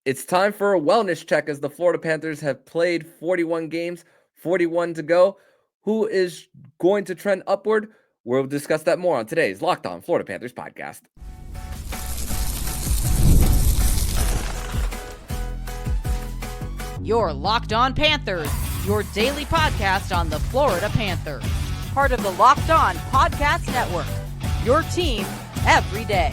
It's time for a wellness check as the Florida Panthers have played 41 games, 41 to go. Who is going to trend upward? We'll discuss that more on today's Locked On Florida Panthers podcast. You're Locked On Panthers, your daily podcast on the Florida Panthers. Part of the Locked On Podcast Network, your team every day.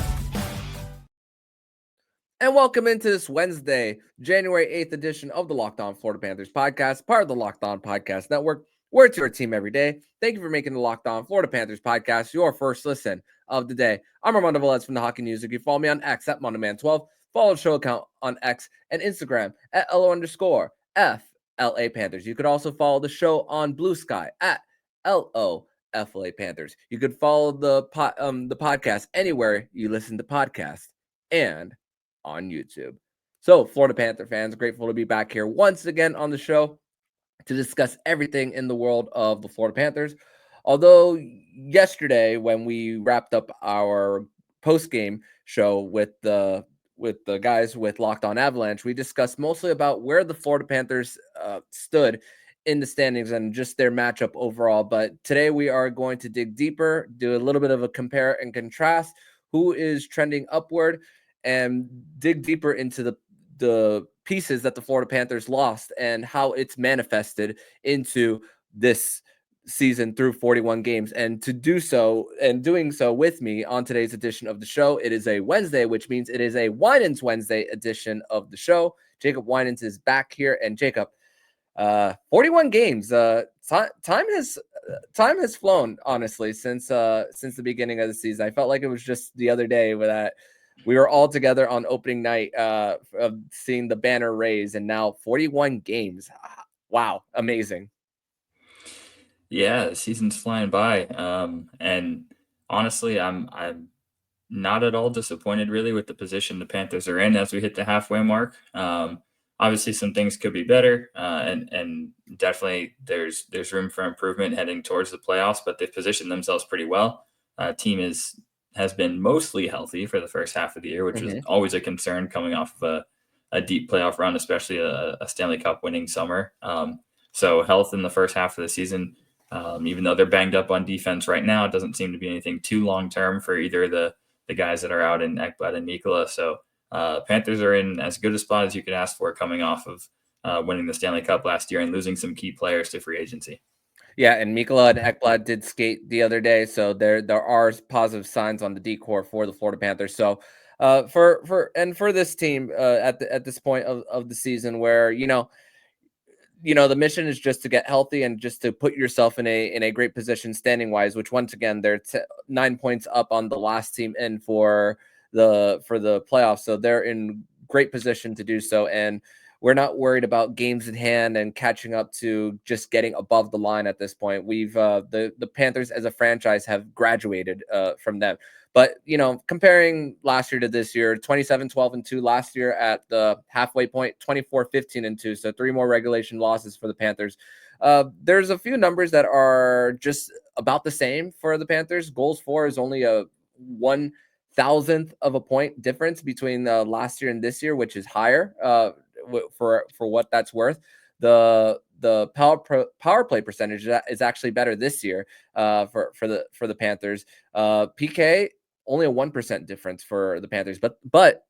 And welcome into this Wednesday, January 8th edition of the Locked On Florida Panthers podcast, part of the Locked On Podcast Network. We're to your team every day. Thank you for making the Locked On Florida Panthers podcast your first listen of the day. I'm Armando Velez from the Hockey News. You can follow me on X at MondoMan12. Follow the show account on X and Instagram at LO_FLA Panthers. You could also follow the show on Blue Sky at LOFLA Panthers. You could follow the podcast anywhere you listen to podcasts and on YouTube. So, Florida Panther fans, grateful to be back here once again on the show to discuss everything in the world of the Florida Panthers. Although yesterday, when we wrapped up our post-game show with the guys with Locked On Avalanche, we discussed mostly about where the Florida Panthers stood in the standings and just their matchup overall. But today we are going to dig deeper, do a little bit of a compare and contrast, who is trending upward, and dig deeper into the pieces that the Florida Panthers lost and how it's manifested into this season through 41 games. And to do so, and doing so with me on today's edition of the show, it is a Wednesday, which means it is a Winans Wednesday edition of the show. Jacob Winans is back here. And Jacob, 41 games. Time has flown, honestly, since the beginning of the season. I felt like it was just the other day that we were all together on opening night of seeing the banner raised, and now 41 games. Wow, amazing. Yeah, the season's flying by. And honestly, I'm not at all disappointed really with the position the Panthers are in as we hit the halfway mark. Obviously some things could be better, and definitely there's room for improvement heading towards the playoffs, but they've positioned themselves pretty well. Team has been mostly healthy for the first half of the year, which is always a concern coming off of a deep playoff run, especially a Stanley Cup winning summer. So health in the first half of the season, even though they're banged up on defense right now, it doesn't seem to be anything too long-term for either of the guys that are out in Ekblad and Mikkola. So Panthers are in as good a spot as you could ask for coming off of winning the Stanley Cup last year and losing some key players to free agency. Yeah, and Mikkola and Ekblad did skate the other day, so there are positive signs on the decor for the Florida Panthers. So for this team at this point of the season, where the mission is just to get healthy and just to put yourself in a great position standing wise, which once again they're 9 points up on the last team in for the playoffs, so they're in great position to do so. And we're not worried about games in hand and catching up to just getting above the line at this point. We've the Panthers as a franchise have graduated from them. But, comparing last year to this year, 27-12-2 last year at the halfway point, 24-15-2. So 3 more regulation losses for the Panthers. There's a few numbers that are just about the same for the Panthers. Goals for is only a 1,000th of a point difference between last year and this year, which is higher for what that's worth. The power play percentage is actually better this year for the Panthers. PK only a 1% difference for the Panthers, but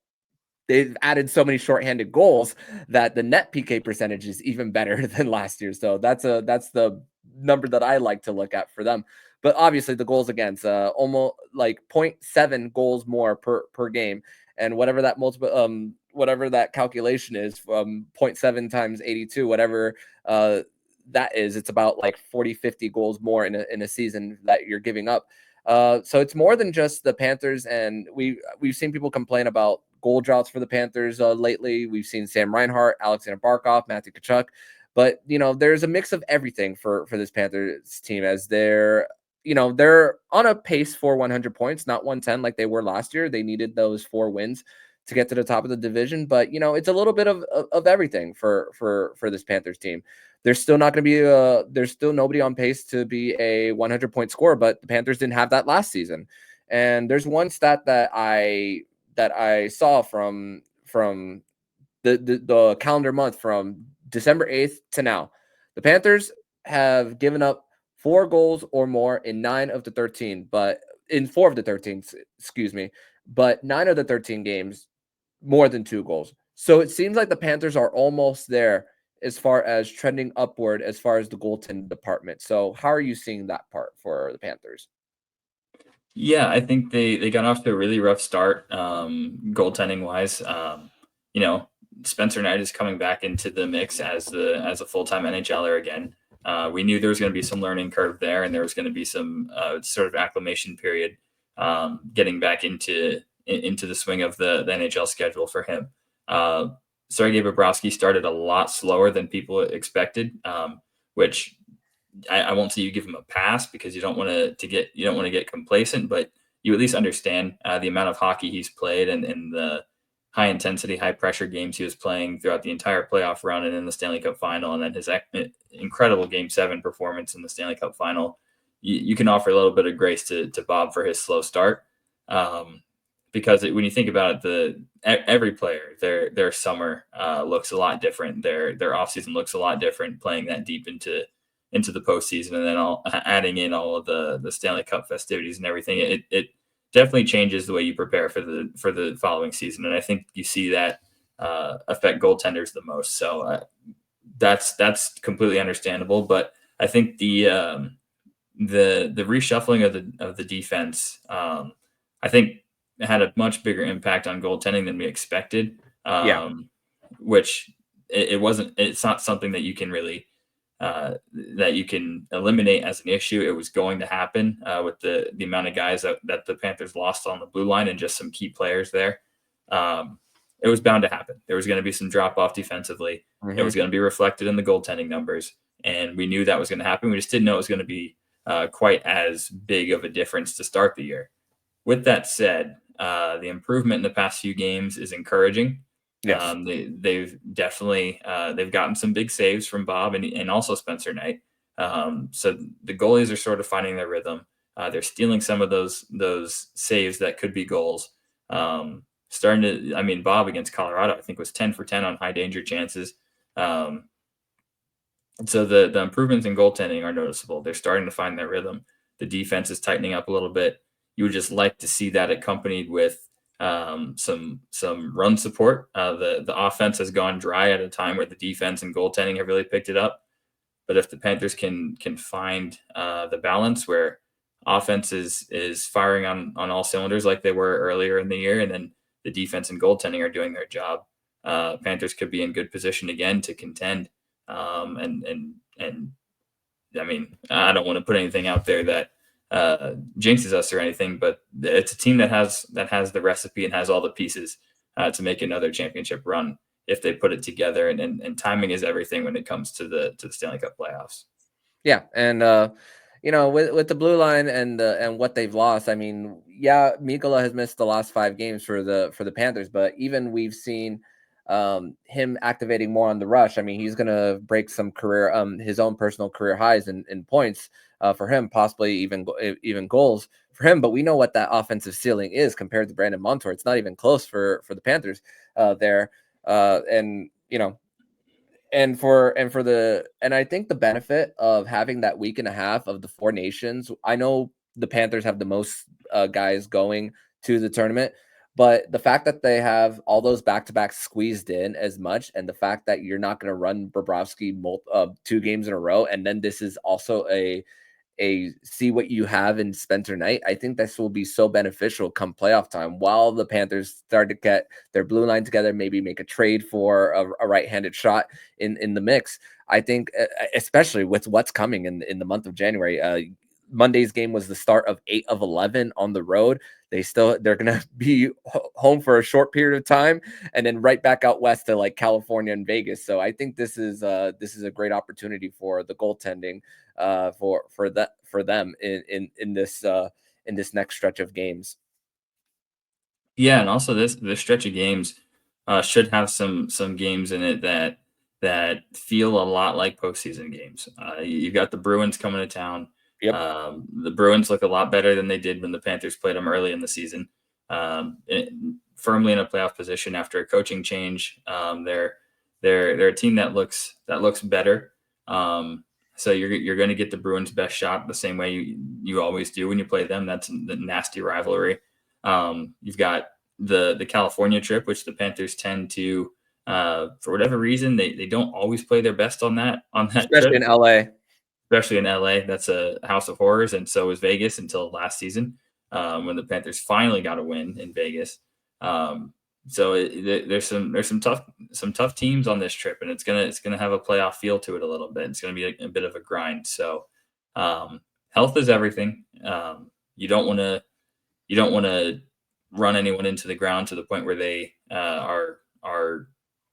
they've added so many shorthanded goals that the net PK percentage is even better than last year. So that's the number that I like to look at for them. But obviously the goals against almost like 0.7 goals more per game, and whatever that whatever that calculation is, 0.7 times 82, whatever that is, it's about like 40-50 goals more in a season that you're giving up. So it's more than just the Panthers, and we've seen people complain about goal droughts for the Panthers lately. We've seen Sam Reinhart, Alexander Barkov, Matthew Tkachuk, but there's a mix of everything for this Panthers team, as they're on a pace for 100 points, not 110 like they were last year. They needed those 4 wins to get to the top of the division, but it's a little bit of everything for this Panthers team. There's still not going to be there's still nobody on pace to be a 100-point scorer, but the Panthers didn't have that last season. And there's one stat that I saw from the calendar month from December 8th to now, the Panthers have given up 4 goals or more in 9 of the 13, but in 4 of the 13, excuse me, but 9 of the 13 games, more than 2 goals. So it seems like the Panthers are almost there as far as trending upward as far as the goaltending department. So how are you seeing that part for the Panthers? Yeah, I think they got off to a really rough start, goaltending wise. You know, Spencer Knight is coming back into the mix as a full time NHLer again. We knew there was going to be some learning curve there, and there was going to be some sort of acclimation period, getting back into the swing of the NHL schedule for him. Sergei Bobrovsky started a lot slower than people expected, which I won't say you give him a pass because you don't want to get complacent, but you at least understand the amount of hockey he's played and the high intensity, high pressure games he was playing throughout the entire playoff run and in the Stanley Cup final, and then his incredible Game 7 performance in the Stanley Cup final. You can offer a little bit of grace to Bob for his slow start, because when you think about it, every player their summer looks a lot different. Their offseason looks a lot different playing that deep into the postseason, and then adding in all of the Stanley Cup festivities and everything. It definitely changes the way you prepare for the following season, and I think you see that affect goaltenders the most. So that's completely understandable. But I think the reshuffling of the defense, I think, had a much bigger impact on goaltending than we expected. Yeah. Which it wasn't. It's not something that you can really that you can eliminate as an issue. It was going to happen with the amount of guys that the Panthers lost on the blue line and just some key players there. It was bound to happen. There was going to be some drop off defensively. Mm-hmm. It was going to be reflected in the goaltending numbers, and we knew that was going to happen. We just didn't know it was going to be quite as big of a difference to start the year. With that said, the improvement in the past few games is encouraging. Yes. They've definitely they've gotten some big saves from Bob and also Spencer Knight. So the goalies are sort of finding their rhythm. They're stealing some of those saves that could be goals. Bob against Colorado, I think, was 10 for 10 on high danger chances. So the improvements in goaltending are noticeable. They're starting to find their rhythm. The defense is tightening up a little bit. You would just like to see that accompanied with some run support. The offense has gone dry at a time where the defense and goaltending have really picked it up. But if the Panthers can find the balance where offense is firing on all cylinders like they were earlier in the year, and then the defense and goaltending are doing their job, Panthers could be in good position again to contend. And I mean, I don't want to put anything out there that jinxes us or anything, but it's a team that has the recipe and has all the pieces to make another championship run if they put it together. And timing is everything when it comes to the Stanley Cup playoffs. Yeah, and with the blue line and what they've lost, I mean, yeah, Mikkola has missed the last 5 games for the Panthers, but even we've seen him activating more on the rush. I mean, he's gonna break some his own personal career highs in points for him, possibly even goals for him. But we know what that offensive ceiling is compared to Brandon Montour. It's not even close for the Panthers there. And I think the benefit of having that week and a half of the 4 nations, I know the Panthers have the most guys going to the tournament, but the fact that they have all those back-to-back squeezed in as much, and the fact that you're not going to run Bobrovsky 2 games in a row, and then this is also a see what you have in Spencer Knight, I think this will be so beneficial come playoff time while the Panthers start to get their blue line together, maybe make a trade for a right-handed shot in the mix. I think especially with what's coming in the month of January, Monday's game was the start of 8 of 11 on the road. They're going to be home for a short period of time and then right back out west to like California and Vegas. So I think this is a great opportunity for the goaltending for them in this next stretch of games. Yeah, and also this stretch of games should have some games in it that feel a lot like postseason games. You've got the Bruins coming to town. Yep. The Bruins look a lot better than they did when the Panthers played them early in the season. firmly in a playoff position after a coaching change. They're a team that looks better. So you're going to get the Bruins' best shot the same way you always do when you play them. That's the nasty rivalry. You've got the California trip, which the Panthers tend to, for whatever reason, they don't always play their best on that especially trip. in LA. Especially in LA, that's a house of horrors, and so was Vegas until last season, when the Panthers finally got a win in Vegas. So there's some tough teams on this trip, and it's gonna have a playoff feel to it a little bit. It's gonna be a bit of a grind. So health is everything. You don't want to run anyone into the ground to the point where they are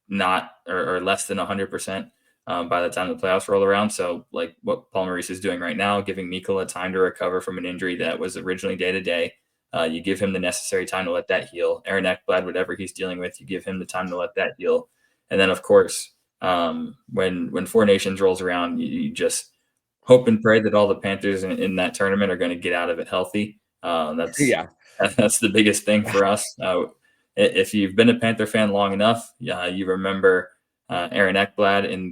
not or less than 100%. By the time the playoffs roll around. So like what Paul Maurice is doing right now, giving Mikkola time to recover from an injury that was originally day-to-day. You give him the necessary time to let that heal. Aaron Ekblad, whatever he's dealing with, you give him the time to let that heal. And then, of course, when Four Nations rolls around, you just hope and pray that all the Panthers in that tournament are going to get out of it healthy. That's the biggest thing for us. If you've been a Panther fan long enough, you remember Aaron Ekblad in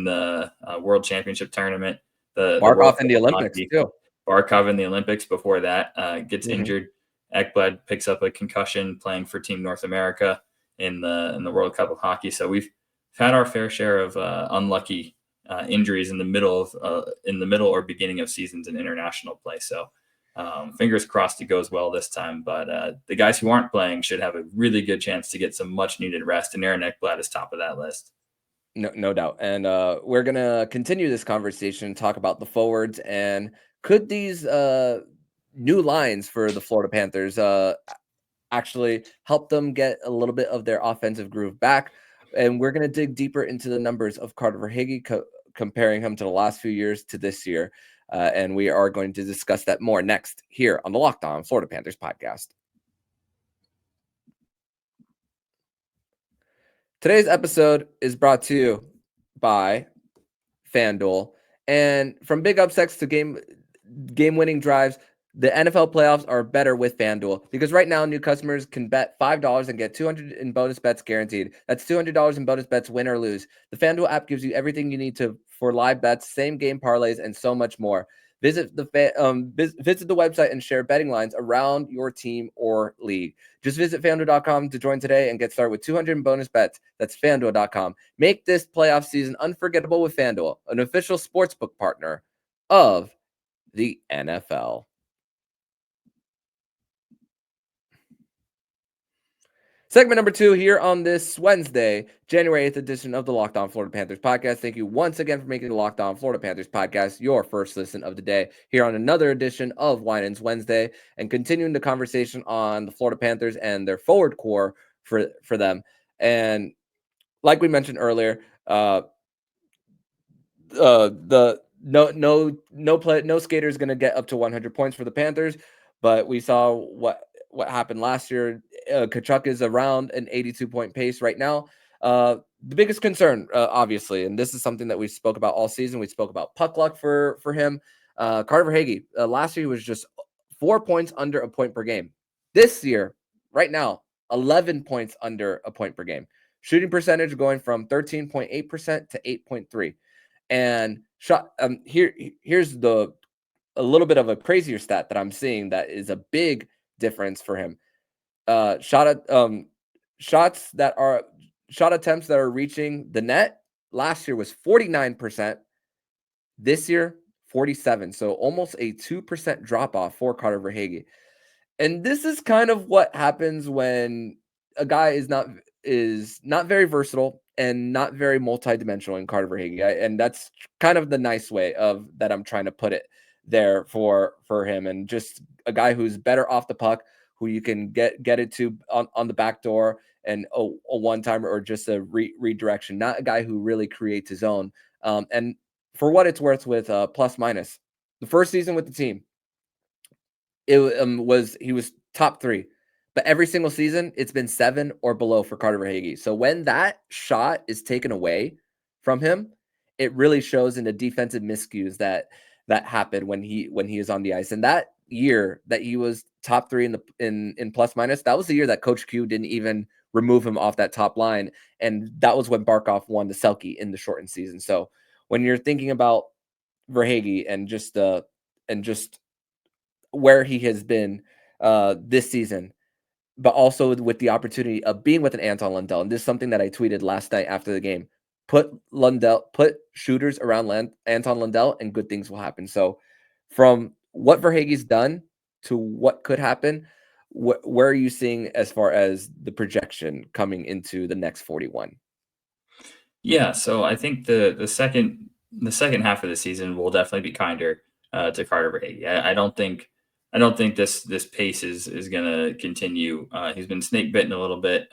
the World Championship tournament, the Barkov in the Olympics too. Barkov in the Olympics before that gets injured. Ekblad picks up a concussion playing for Team North America in the World Cup of Hockey. So we've had our fair share of unlucky injuries in the middle or beginning of seasons in international play. So fingers crossed it goes well this time. But the guys who aren't playing should have a really good chance to get some much needed rest. And Aaron Ekblad is top of that list. No doubt. And we're going to continue this conversation, talk about the forwards, and could these new lines for the Florida Panthers actually help them get a little bit of their offensive groove back. And we're going to dig deeper into the numbers of Carter Verhaeghe, comparing him to the last few years to this year. And we are going to discuss that more next here on the Locked On Florida Panthers podcast. Today's episode is brought to you by FanDuel. And from big upsets to game-winning drives, the NFL playoffs are better with FanDuel, because right now new customers can bet $5 and get $200 in bonus bets guaranteed. That's $200 in bonus bets, win or lose. The FanDuel app gives you everything you need for live bets, same game parlays, and so much more. Visit the website and share betting lines around your team or league. Just visit FanDuel.com to join today and get started with $200 in bonus bets. That's FanDuel.com. Make this playoff season unforgettable with FanDuel, an official sportsbook partner of the NFL. Segment number 2 here on this Wednesday, January 8th edition of the Locked On Florida Panthers podcast. Thank you once again for making the Locked On Florida Panthers podcast your first listen of the day here on another edition of Winans Wednesday, and continuing the conversation on the Florida Panthers and their forward core for them. And like we mentioned earlier, no skater is going to get up to 100 points for the Panthers, but we saw what happened last year. Tkachuk is around an 82-point pace right now. The biggest concern, obviously, and this is something that we spoke about all season. We spoke about puck luck for him. Carter Verhaeghe, last year he was just 4 points under a point per game. This year, right now, 11 points under a point per game. Shooting percentage going from 13.8% to 8.3%. And shot. Here's a little bit of a crazier stat that I'm seeing that is a big difference for him. Shot attempts that are reaching the net last year was 49%. This year, 47%. So almost a 2% drop off for Carter Verhaeghe. And this is kind of what happens when a guy is not very versatile and not very multidimensional in Carter Verhaeghe. And that's kind of the nice way of that I'm trying to put it there for him. And just a guy who's better off the puck, who you can get it to on the back door and a one-timer or just a redirection, not a guy who really creates his own. And for what it's worth with plus minus, the first season with the team, he was top 3. But every single season, it's been 7 or below for Carter Verhaeghe. So when that shot is taken away from him, it really shows in the defensive miscues that happen when he is on the ice. And that year that he was top 3 in plus minus, that was the year that Coach Q didn't even remove him off that top line, and that was when Barkov won the Selke in the shortened season. So when you're thinking about Verhaeghe and just where he has been this season, but also with the opportunity of being with an Anton Lundell. And this is something that I tweeted last night after the game. Put shooters around Anton Lundell, and good things will happen. So from what Verhaeghe's done to what could happen, where are you seeing as far as the projection coming into the next 41? Yeah, so I think the second half of the season will definitely be kinder to Carter Verhaeghe. I don't think this pace is gonna continue. He's been snake bitten a little bit.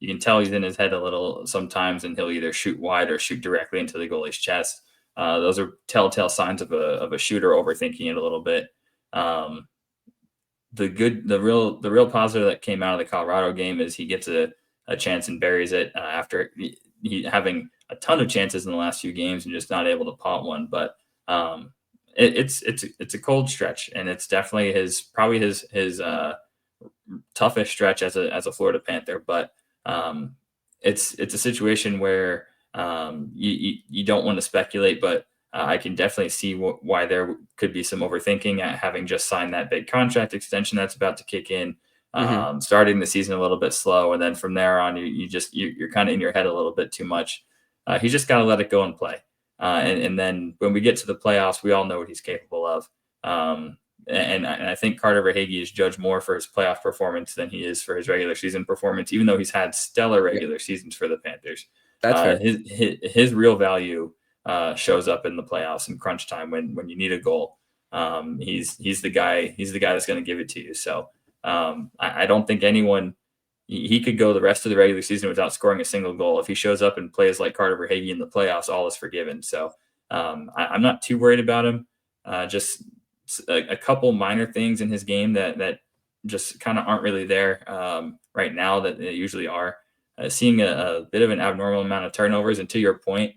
You can tell he's in his head a little sometimes, and he'll either shoot wide or shoot directly into the goalie's chest. Those are telltale signs of a shooter overthinking it a little bit. Um, the real positive that came out of the Colorado game is he gets a chance and buries it after he having a ton of chances in the last few games and just not able to pot one. But it's a cold stretch, and it's definitely probably his toughest stretch as a Florida Panther. But it's a situation where you don't want to speculate, but I can definitely see why there could be some overthinking at having just signed that big contract extension that's about to kick in, starting the season a little bit slow, and then from there on, you're kind of in your head a little bit too much. He's just got to let it go and play, and then when we get to the playoffs, we all know what he's capable of. And I think Carter Verhaeghe is judged more for his playoff performance than he is for his regular season performance, even though he's had stellar regular seasons for the Panthers. That's fair. His real value shows up in the playoffs in crunch time when you need a goal. He's the guy that's going to give it to you. So I don't think anyone he could go the rest of the regular season without scoring a single goal. If he shows up and plays like Carter Verhaeghe in the playoffs, all is forgiven. So I'm not too worried about him. Just a couple minor things in his game that just kind of aren't really there right now that they usually are. Seeing a bit of an abnormal amount of turnovers, and to your point,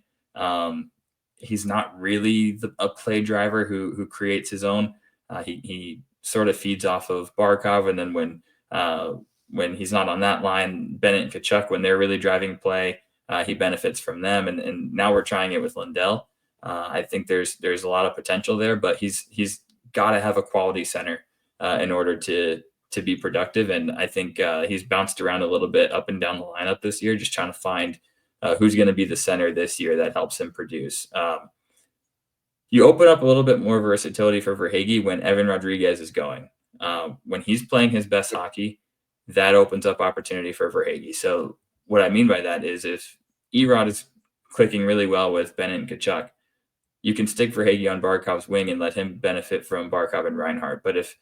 he's not really a play driver who creates his own. He sort of feeds off of Barkov, and then when he's not on that line, Bennett and Tkachuk, when they're really driving play, he benefits from them. And now we're trying it with Lundell. I think there's a lot of potential there, but he's got to have a quality center in order to be productive. And I think he's bounced around a little bit up and down the lineup this year, just trying to find who's going to be the center this year that helps him produce. You open up a little bit more versatility for Verhaeghe when Evan Rodriguez is going. When he's playing his best hockey, that opens up opportunity for Verhaeghe. So what I mean by that is if Erod is clicking really well with Bennett and Tkachuk, you can stick Verhaeghe on Barkov's wing and let him benefit from Barkov and Reinhart. But if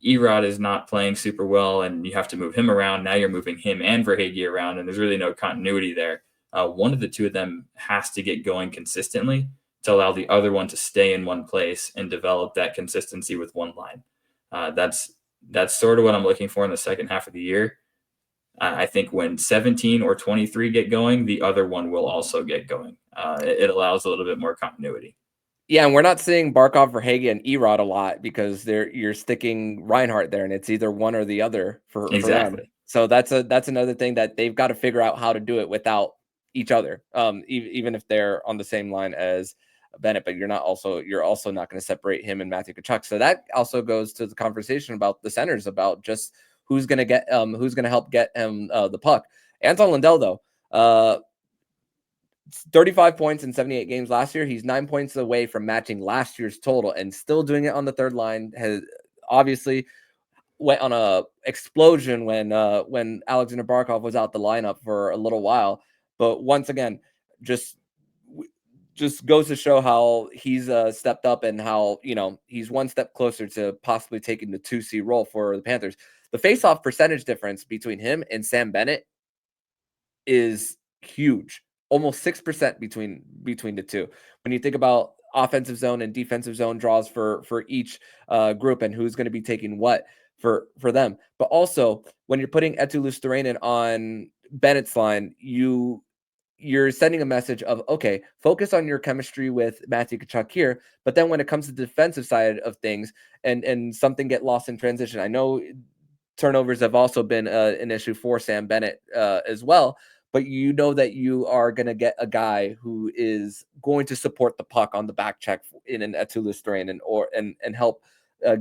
Erod is not playing super well and you have to move him around, now you're moving him and Verhaeghe around, and there's really no continuity there. One of the two of them has to get going consistently to allow the other one to stay in one place and develop that consistency with one line. That's sort of what I'm looking for in the second half of the year. I think when 17 or 23 get going, the other one will also get going. It allows a little bit more continuity. Yeah, and we're not seeing Barkov, Verhaeghe, and Erod a lot because you're sticking Reinhart there, and it's either one or the other for them. So that's another thing that they've got to figure out how to do it without each other. Even if they're on the same line as Bennett, but you're also not going to separate him and Matthew Tkachuk. So that also goes to the conversation about the centers, about just who's going to help get him the puck. Anton Lundell, though, 35 points in 78 games last year. He's 9 points away from matching last year's total and still doing it on the third line. Has obviously went on a explosion when Alexander Barkov was out the lineup for a little while. But once again, just goes to show how he's stepped up and how, he's one step closer to possibly taking the 2C role for the Panthers. The face-off percentage difference between him and Sam Bennett is huge. Almost 6% between the two. When you think about offensive zone and defensive zone draws for each group and who's going to be taking what for them. But also when you're putting Eetu Luostarinen on Bennett's line, you you're sending a message of, okay, focus on your chemistry with Matthew Tkachuk here. But then when it comes to the defensive side of things, and something get lost in transition, I know turnovers have also been an issue for Sam Bennett as well. But you know that you are going to get a guy who is going to support the puck on the back check in an Eetu Lustrane and help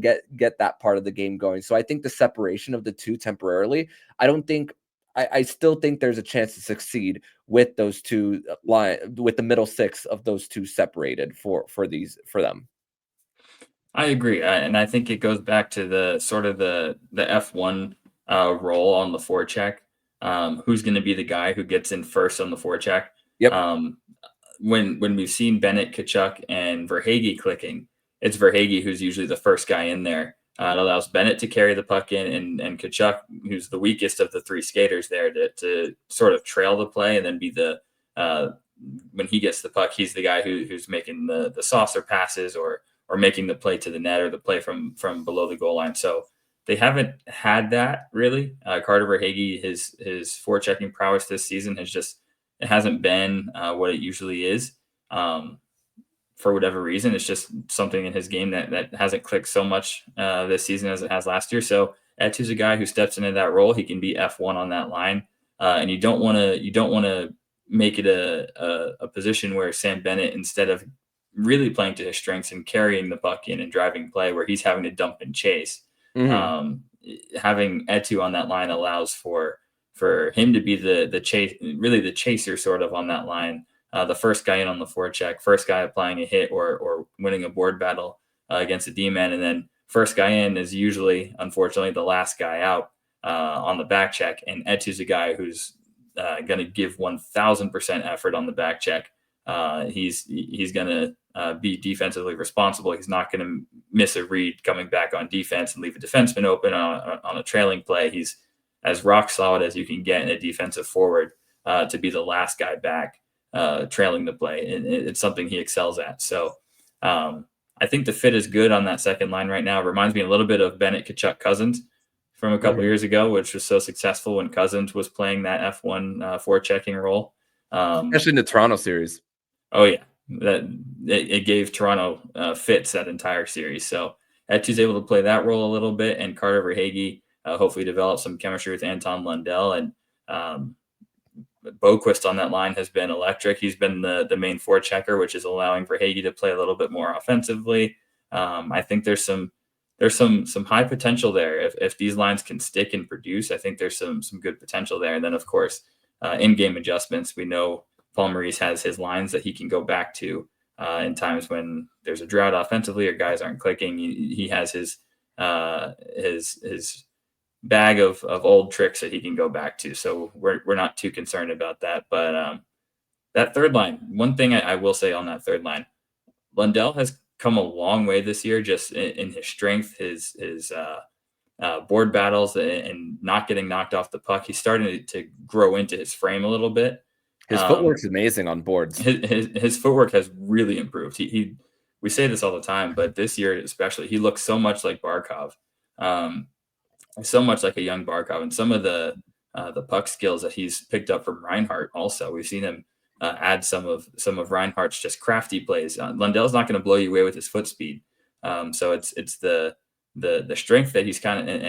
get that part of the game going. So I think the separation of the two temporarily, I still think there's a chance to succeed with those two with the middle six of those two separated for them. I agree, and I think it goes back to the sort of the F1 role on the forecheck. Who's going to be the guy who gets in first on the forecheck? Yep. When we've seen Bennett, Tkachuk, and Verhaeghe clicking, it's Verhaeghe who's usually the first guy in there. It allows Bennett to carry the puck in, and Tkachuk, who's the weakest of the three skaters there, to sort of trail the play and then be the when he gets the puck, he's the guy who's making the saucer passes or making the play to the net or the play from below the goal line. So they haven't had that really. Carter Verhaeghe, his forechecking prowess this season it hasn't been what it usually is. For whatever reason, it's just something in his game that hasn't clicked so much this season as it has last year. So Etu's a guy who steps into that role. He can be F1 on that line, and you don't want to make it a position where Sam Bennett, instead of really playing to his strengths and carrying the puck in and driving play, where he's having to dump and chase. Mm-hmm. Having Etu on that line allows for him to be the chase, really the chaser sort of on that line. The first guy in on the forecheck, first guy applying a hit or winning a board battle against a D-man, and then first guy in is usually, unfortunately, the last guy out on the back check. And Etu's a guy who's going to give 1,000% effort on the back check. He's going to be defensively responsible. He's not going to miss a read coming back on defense and leave a defenseman open on a trailing play. He's as rock solid as you can get in a defensive forward to be the last guy back. Trailing the play, and it's something he excels at. So I think the fit is good on that second line right now. It reminds me a little bit of Bennett, Tkachuk, Cousins from a couple years ago, which was so successful when Cousins was playing that F1 forechecking role, especially in the Toronto series. Oh yeah, it gave Toronto fits that entire series. So Etu's able to play that role a little bit, and Carter Verhaeghe hopefully develop some chemistry with Anton Lundell, and Boquist on that line has been electric. He's been the main forechecker, which is allowing Verhaeghe to play a little bit more offensively. I think there's some high potential there. If these lines can stick and produce, I think there's some good potential there. And then of course, in-game adjustments. We know Paul Maurice has his lines that he can go back to in times when there's a drought offensively or guys aren't clicking. He has his bag of old tricks that he can go back to. So we're not too concerned about that. But that third line, one thing I will say on that third line, Lundell has come a long way this year, just in his strength, his board battles, and not getting knocked off the puck. He's starting to grow into his frame a little bit. His footwork's amazing on boards. His footwork has really improved. We say this all the time, but this year especially, he looks so much like Barkov. So much like a young Barkov, and some of the puck skills that he's picked up from Reinhart. Also, we've seen him add some of Reinhart's just crafty plays. Lundell's not going to blow you away with his foot speed, so it's the strength that he's kind of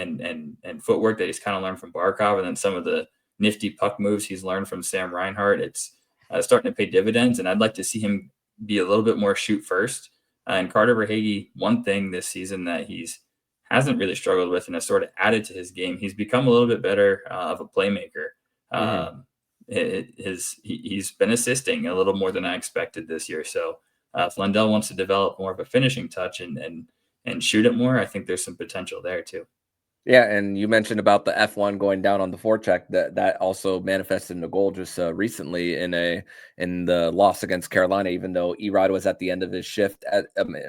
and footwork that he's kind of learned from Barkov, and then some of the nifty puck moves he's learned from Sam Reinhart. It's starting to pay dividends, and I'd like to see him be a little bit more shoot first. And Carter Verhaeghe, one thing this season that hasn't really struggled with and has sort of added to his game, he's become a little bit better of a playmaker. He's been assisting a little more than I expected this year. So if Lundell wants to develop more of a finishing touch and shoot it more, I think there's some potential there too. Yeah, and you mentioned about the F1 going down on the forecheck. That also manifested in a goal just recently in the loss against Carolina. Even though Erod was at the end of his shift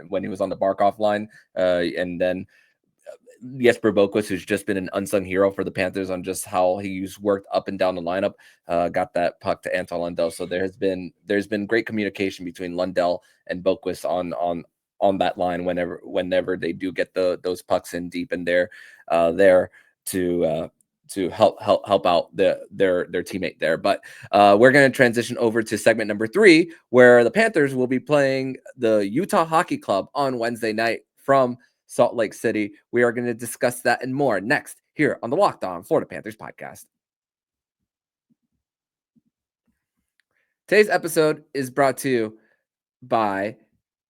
when he was on the Barkov line, and then Jesper Boquist, who's just been an unsung hero for the Panthers on just how he's worked up and down the lineup, got that puck to Anton Lundell. So there's been great communication between Lundell and Boquist on that line whenever they do get those pucks in deep in there to help out their teammate there. But we're going to transition over to segment number 3, where the Panthers will be playing the Utah Hockey Club on Wednesday night from Salt Lake City. We are going to discuss that and more next here on the Locked On Florida Panthers podcast. Today's episode is brought to you by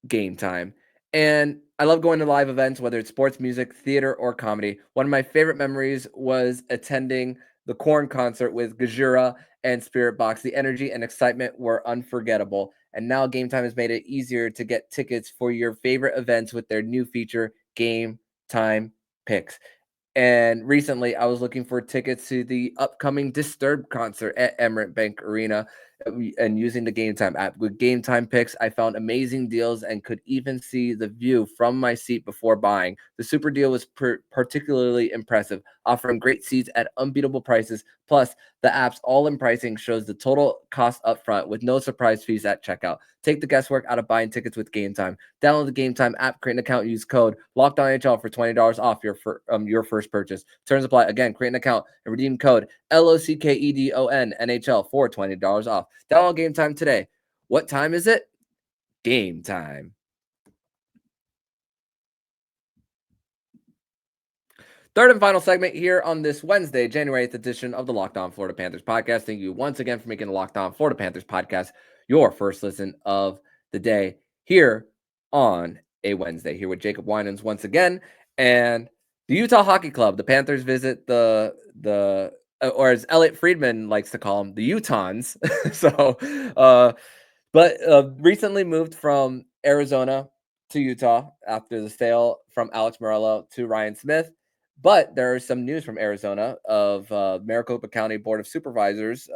Game Time. And I love going to live events, whether it's sports, music, theater, or comedy. One of my favorite memories was attending the Korn concert with Gajira and Spirit Box. The energy and excitement were unforgettable. And now Game Time has made it easier to get tickets for your favorite events with their new feature, Game Time Picks. And recently, I was looking for tickets to the upcoming Disturbed concert at Emirates Bank Arena and using the Game Time app. With Game Time Picks, I found amazing deals and could even see the view from my seat before buying. The super deal was particularly impressive, offering great seats at unbeatable prices. Plus, the app's all-in pricing shows the total cost upfront with no surprise fees at checkout. Take the guesswork out of buying tickets with Game Time. Download the Game Time app, create an account, use code LOCKEDONNHL for $20 off your first purchase. Terms apply. Again, create an account and redeem code LOCKEDONNHL for $20 off. Download Game Time today. What time is it? Game time. Third and final segment here on this Wednesday, January 8th edition of the Locked On Florida Panthers podcast. Thank you once again for making the Locked On Florida Panthers podcast your first listen of the day here on a Wednesday. Here with Jacob Winans once again. And the Utah Hockey Club, the Panthers visit or as Elliot Friedman likes to call them, the Utahns. But recently moved from Arizona to Utah after the sale from Alex Morello to Ryan Smith. But there is some news from Arizona of Maricopa County Board of Supervisors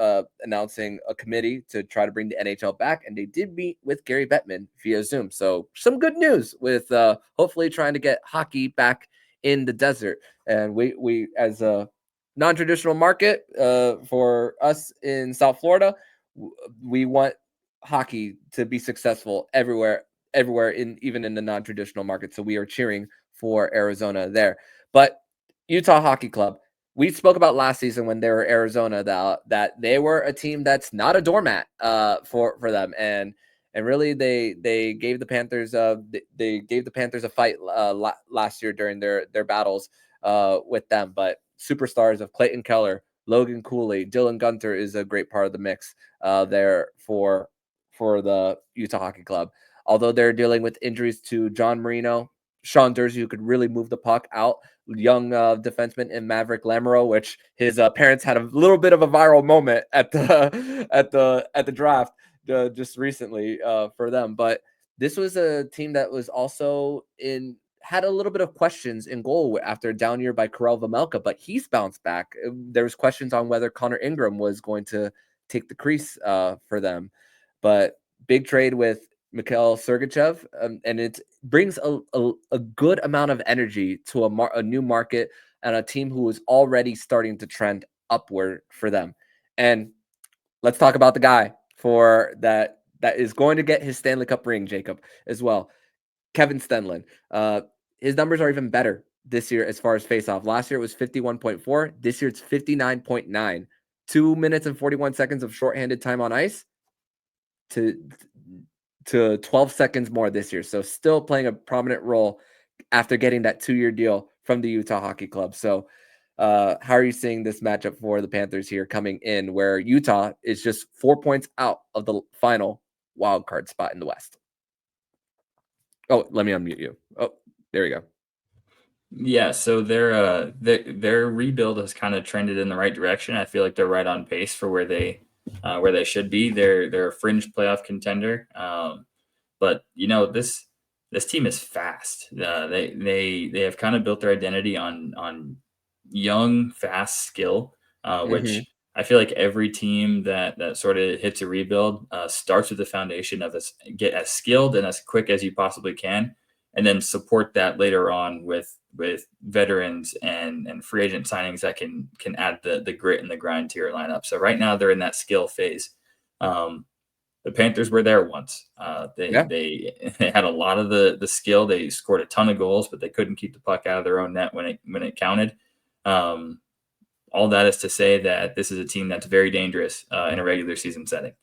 announcing a committee to try to bring the NHL back. And they did meet with Gary Bettman via Zoom. So some good news with hopefully trying to get hockey back in the desert. And we as a non-traditional market for us in South Florida, we want hockey to be successful everywhere even in the non-traditional market. So we are cheering for Arizona there. But Utah Hockey Club, we spoke about last season when they were Arizona that they were a team that's not a doormat for them, and really they gave the Panthers a fight last year during their battles with them. But superstars of Clayton Keller, Logan Cooley, Dylan Gunter is a great part of the mix there for the Utah Hockey Club. Although they're dealing with injuries to John Marino, Sean Durzi, who could really move the puck out, young defenseman in Maverick Lamoureux, which his parents had a little bit of a viral moment at the draft just recently for them. But this was a team that was also had a little bit of questions in goal after a down year by Karel Vejmelka, but he's bounced back. There was questions on whether Connor Ingram was going to take the crease for them, but big trade with Mikhail Sergachev, and it brings a good amount of energy to a new market and a team who is already starting to trend upward for them. And let's talk about the guy for that is going to get his Stanley Cup ring, Jacob, as well. Kevin Stenlund. His numbers are even better this year as far as faceoff. Last year it was 51.4. This year it's 59.9. 2 minutes and 41 seconds of shorthanded time on ice to 12 seconds more this year. So still playing a prominent role after getting that 2-year deal from the Utah Hockey Club. So how are you seeing this matchup for the Panthers here coming in, where Utah is just 4 points out of the final wild card spot in the West? Oh, let me unmute you. Oh, there you go. Yeah, so their rebuild has kind of trended in the right direction. I feel like they're right on pace for where they should be. They're a fringe playoff contender, but this team is fast. They have kind of built their identity on young, fast skill, which I feel like every team that sort of hits a rebuild starts with the foundation of get as skilled and as quick as you possibly can, and then support that later on with veterans and free agent signings that can add the grit and the grind to your lineup. So right now they're in that skill phase. The Panthers were there once. They had a lot of the skill. They scored a ton of goals, but they couldn't keep the puck out of their own net when it counted. all that is to say that this is a team that's very dangerous in a regular season setting.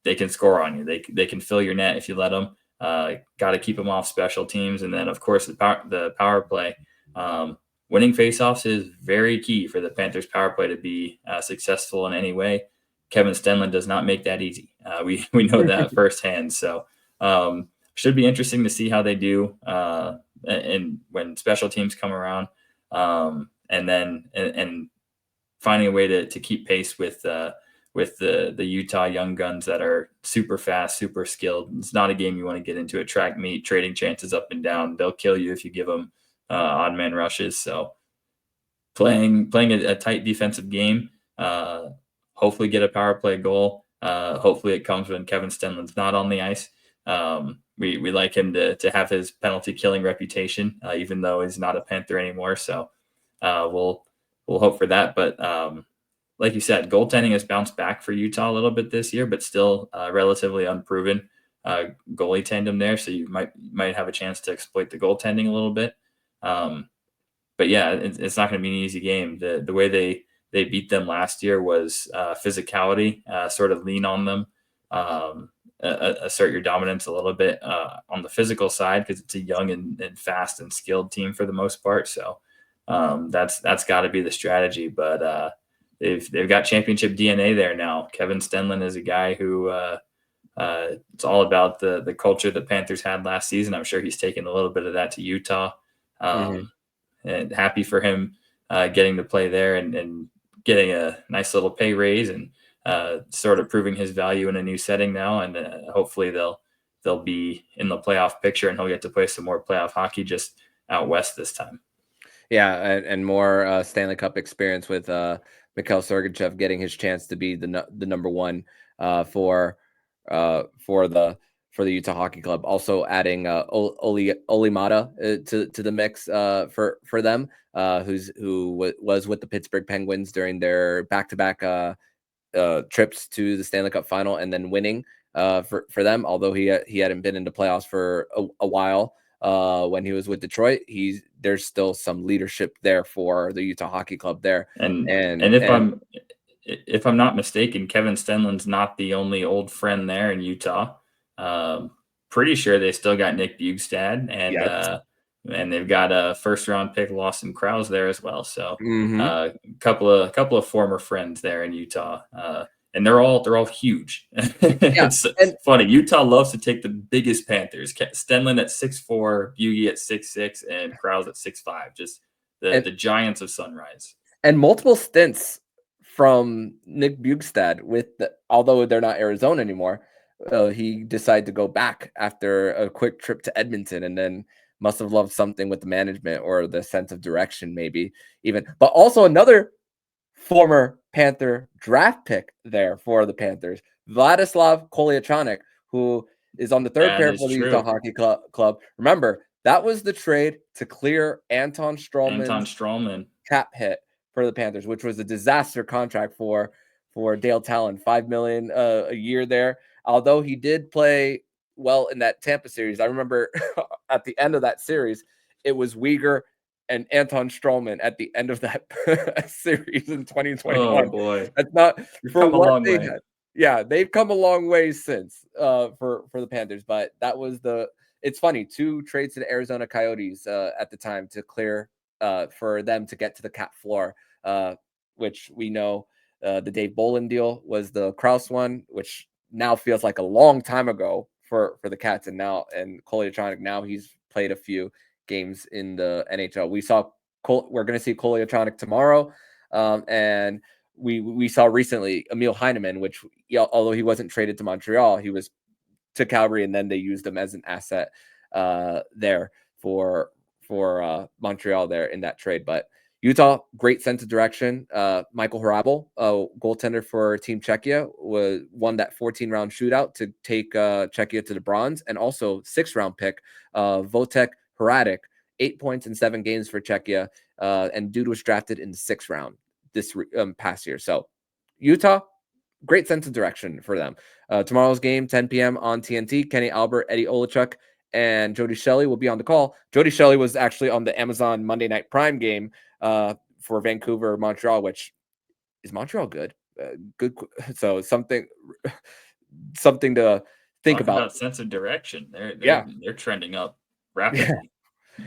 They can score on you. They can fill your net if you let them. Got to keep them off special teams, and then of course the power play. Winning faceoffs is very key for the Panthers power play to be successful in any way. Kevin Stenlund does not make that easy. We know that firsthand. So should be interesting to see how they do and when special teams come around, and then finding a way to keep pace with the Utah young guns that are super fast, super skilled. It's not a game you want to get into a track meet, trading chances up and down. They'll kill you if you give them odd man rushes. So playing a tight defensive game, hopefully get a power play goal. Hopefully it comes when Kevin Stenlund's not on the ice. We like him to have his penalty killing reputation, even though he's not a Panther anymore. So we'll hope for that. But like you said, goaltending has bounced back for Utah a little bit this year, but still relatively unproven goalie tandem there. So you might have a chance to exploit the goaltending a little bit. But yeah, it's not going to be an easy game. The way they beat them last year was physicality, sort of lean on them, assert your dominance a little bit on the physical side, because it's a young and fast and skilled team for the most part. So that's got to be the strategy. But they've got championship DNA there now. Kevin Stenlund is a guy who it's all about the culture the Panthers had last season. I'm sure he's taken a little bit of that to Utah. And happy for him getting to play there and getting a nice little pay raise and sort of proving his value in a new setting now. And hopefully they'll be in the playoff picture and he'll get to play some more playoff hockey just out west this time. Yeah, and more Stanley Cup experience with Mikhail Sergachev getting his chance to be the number one for the Utah Hockey Club. Also adding Olimata to the mix for them, who was with the Pittsburgh Penguins during their back-to-back trips to the Stanley Cup final, and then winning for them. Although he hadn't been into playoffs for a while when he was with Detroit, there's still some leadership there for the Utah Hockey Club there. And if I'm not mistaken, Kevin Stenlund's not the only old friend there in Utah. Pretty sure they still got Nick Bjugstad, and they've got a first round pick Lawson Krause there as well. So a couple of former friends there in Utah, and they're all huge. It's funny. Utah loves to take the biggest Panthers. Stenlund at 6'4", Bugey at 6'6", and Krause at 6'5". Just the giants of Sunrise. And multiple stints from Nick Bjugstad although they're not Arizona anymore. He decided to go back after a quick trip to Edmonton, and then must have loved something with the management or the sense of direction, maybe even. But also another former Panther draft pick there for the Panthers, Vladislav Kolyachonok, who is on the third pair for the Utah Hockey Club. Remember, that was the trade to clear Anton Strawman's cap hit for the Panthers, which was a disaster contract for Dale Talon, $5 million a year there. Although he did play well in that Tampa series, I remember at the end of that series, it was Uyghur and Anton Strawman at the end of that series in 2021. Oh boy, that's not for what they had. Yeah, they've come a long way since for the Panthers, but that was it's funny, 2 trades to the Arizona Coyotes at the time to clear for them to get to the cap floor, which we know the Dave Bolin deal was the Krause one, which now feels like a long time ago for the Cats, and Kolyachonok, now he's played a few games in the NHL. We're going to see Kolyachonok tomorrow, and we saw recently Emil Heineman, which although he wasn't traded to Montreal, he was to Calgary, and then they used him as an asset there for Montreal there in that trade. But Utah, great sense of direction. Michael Hrabal, goaltender for Team Czechia, won that 14-round shootout to take Czechia to the bronze, and also 6th-round pick Wojtek Hradek, 8 points in 7 games for Czechia, and dude was drafted in the 6th round this past year. So Utah, great sense of direction for them. Tomorrow's game, 10 p.m. on TNT. Kenny Albert, Eddie Olachuk, and Jody Shelley will be on the call. Jody Shelley was actually on the Amazon Monday Night Prime game for Vancouver or Montreal, which is Montreal good? Good. So something to think Talk about. about sense of direction. They're Yeah. they're they're trending up Yeah. rapidly.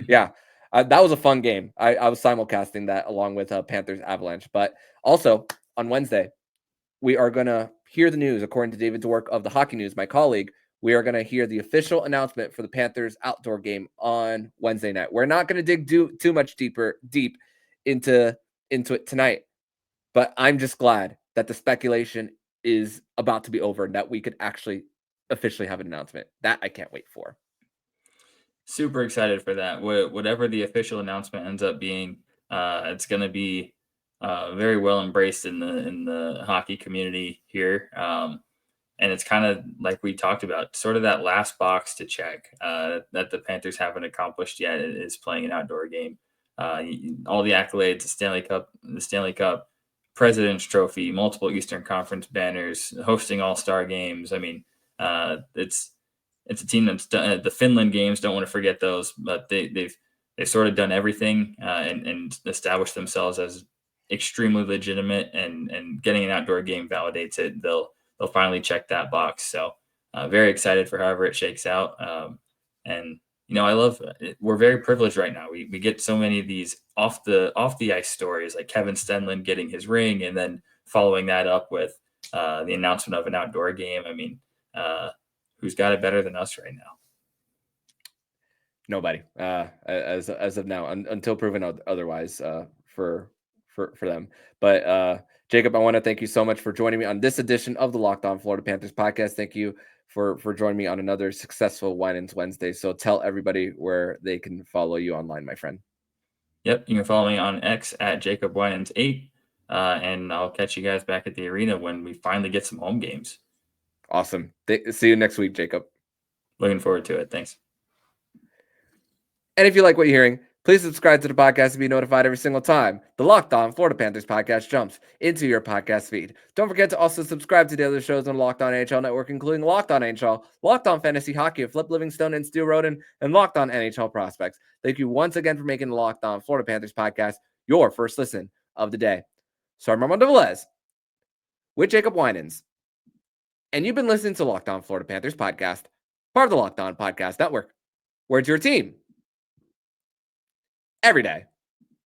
Yeah. That was a fun game. I was simulcasting that along with Panthers Avalanche. But also on Wednesday, we are going to hear the news. According to David Dwork of the Hockey News, my colleague, we are going to hear the official announcement for the Panthers outdoor game on Wednesday night. We're not going to dig too much deep into it tonight, but I'm just glad that the speculation is about to be over and that we could actually officially have an announcement. That I can't wait for. Super excited for that. Whatever the official announcement ends up being, it's going to be very well embraced in the hockey community here. And it's kind of like we talked about, sort of that last box to check that the Panthers haven't accomplished yet is playing an outdoor game. All the accolades, the Stanley Cup, President's Trophy, multiple Eastern Conference banners, hosting All-Star games. I mean, it's a team that's done the Finland games. Don't want to forget those, but they've sort of done everything and established themselves as extremely legitimate. And getting an outdoor game validates it. They'll finally check that box. So very excited for however it shakes out. And I love it. We're very privileged right now. We get so many of these off the ice stories, like Kevin Stenlund getting his ring, and then following that up with the announcement of an outdoor game. I mean. Who's got it better than us right now? Nobody, as of now, until proven otherwise, for them. But Jacob, I want to thank you so much for joining me on this edition of the Locked On Florida Panthers podcast. Thank you for joining me on another successful Winans Wednesday. So tell everybody where they can follow you online, my friend. Yep, you can follow me on X at Jacob Winans 8, and I'll catch you guys back at the arena when we finally get some home games. Awesome. See you next week, Jacob. Looking forward to it. Thanks. And if you like what you're hearing, please subscribe to the podcast to be notified every single time the Locked On Florida Panthers podcast jumps into your podcast feed. Don't forget to also subscribe to the other shows on the Locked On NHL Network, including Locked On NHL, Locked On Fantasy Hockey with Flip Livingstone and Stu Roden, and Locked On NHL Prospects. Thank you once again for making the Locked On Florida Panthers podcast your first listen of the day. So I'm Armando Velez with Jacob Winans, and you've been listening to Locked On Florida Panthers podcast, part of the Locked On Podcast Network, where it's your team every day.